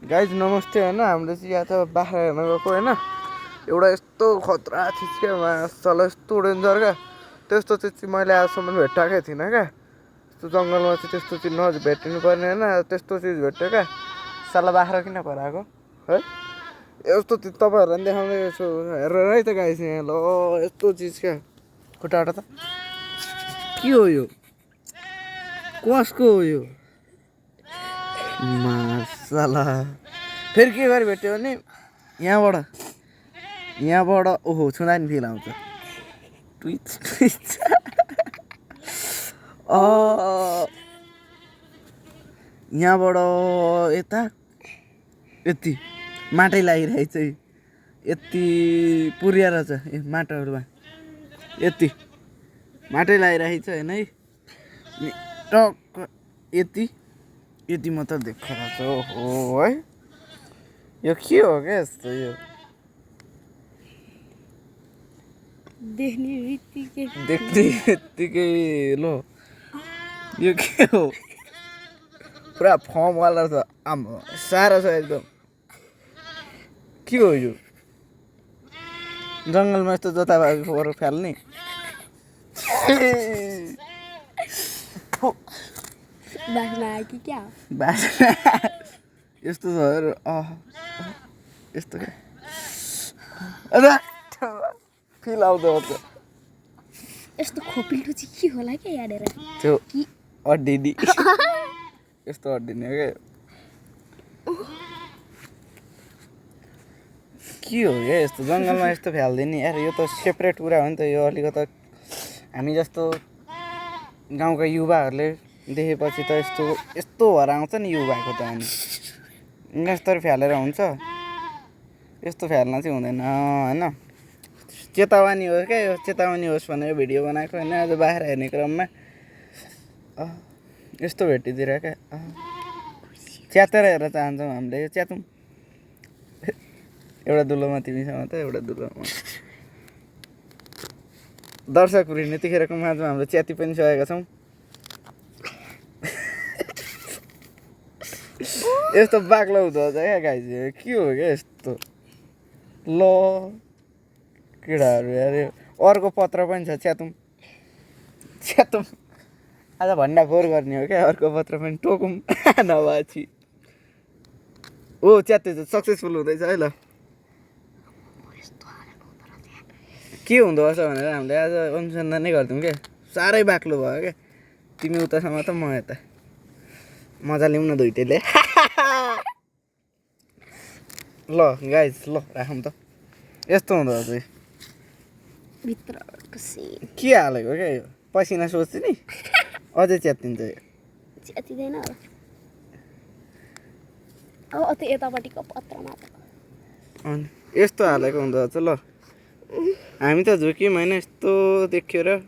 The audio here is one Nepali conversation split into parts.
गाइज नमस्ते होइन हाम्रो चाहिँ यहाँ त बाख्रा हेर्न गएको होइन एउटा यस्तो खतरा चिज क्या मासला यस्तो डेन्जर क्या त्यस्तो चिज चाहिँ मैले आजसम्म भेट्टाएकै थिइनँ क्या यस्तो जङ्गलमा चाहिँ त्यस्तो चिज भेटिनु पर्ने होइन त्यस्तो चिज भेट्यो क्या साला बाख्रा किन पराएको है यस्तो चिज तपाईँहरूलाई पनि देखाउँदै छु हेरेर है त गाइज यहाँ ल यस्तो चिज क्या खुट्टाबाट त के हो यो कसको हो यो मासला फेरि के गरी भेट्यो भने यहाँबाट ओहो छुँदा नि फिल आउँछ ट्विच यहाँबाट यता यति माटै लागिरहेछ यति पुर्याएर छ ए माटोहरूमा यति माटै लागिरहेछ होइन है टक्क यति मात्र देखाएको छ हो है यो के हो क्या यस्तो यो देख्ने बित्तिकै लो यो के हो पुरा फर्मवाला छ आम्मा साह्रो छ एकदम के हो यो जङ्गलमा यस्तो जताभावी फ्याल्ने बास्ना कि क्या यस्तो छ यस्तो क्या फिल आउँदो यस्तो खोपिलो चाहिँ के होला क्या याडेर त्यो अड्डिनी यस्तो अड्डिने क्या के हो क्या यस्तो जङ्गलमा यस्तो फ्याल्दैन यार यो त सेपरेट कुरा हो नि त यो अलिकति हामी जस्तो गाउँका युवाहरूले देखेपछि त यस्तो भएर आउँछ नि युवाको त अनि यस्तो फ्यालेर हुन्छ यस्तो फ्याल्न चाहिँ हुँदैन होइन चेतावनी हो क्या यो चेतावनी होस् भनेर भिडियो बनाएको होइन आज बाख्रा हेर्ने क्रममा यस्तो भेटिदिएर क्या च्यातेर हेर्न चाहन्छौँ हामीले यो च्यातौँ एउटा दुलोमा तिमीसँग त एउटा दुलोमा दर्शकहरू यतिखेरको माझमा हाम्रो च्याती पनि सकेका छौँ यस्तो बाक्लो हुँदो रहेछ क्या गाइज के हो क्या यस्तो ल केटाहरू यार अर्को पत्र पनि छ च्यातौँ आज भण्डाफोर गर्ने हो क्या अर्को पत्र पनि टोकौँ नभएपछि हो च्याते सक्सेसफुल हुँदैछ है ल के हुँदो रहेछ भनेर हामीले आज अनुसन्धानै गर्थ्यौँ क्या साह्रै बाक्लो भयो क्या तिमी उतासम्म त म यता मजा लिउँ न दुइटैले ल गाइज ल राखौँ त यस्तो हुँदो रहेछ भित्र के हालेको क्या यो पसिना सोच्छु नि अझै च्यातिन्छ यो च्यातिँदैन होला अब त्यो यतापट्टिको पत्रमा अनि यस्तो हालेको हुँदो रहेछ ल हामी त झुक्यौँ होइन यस्तो देख्यो र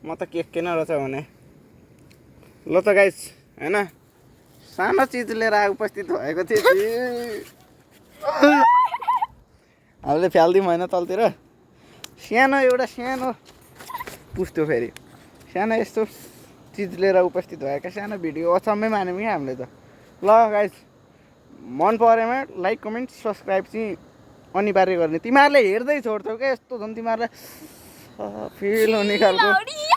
म त के न रहेछ भने ल त गाइस होइन सानो चिज लिएर उपस्थित भएको थियो हामीले फ्याल्दिउँ होइन तलतिर सानो पुस्थ्यो फेरि सानो यस्तो चिज लिएर उपस्थित भएका सानो भिडियो अचम्मै मान्यौँ क्या हामीले त ल गाइस मन परेमा लाइक कमेन्ट सब्सक्राइब चाहिँ अनिवार्य गर्ने तिमीहरूले हेर्दै छोड्छौ क्या यस्तो झन् तिमीहरूलाई फिल हुने खालको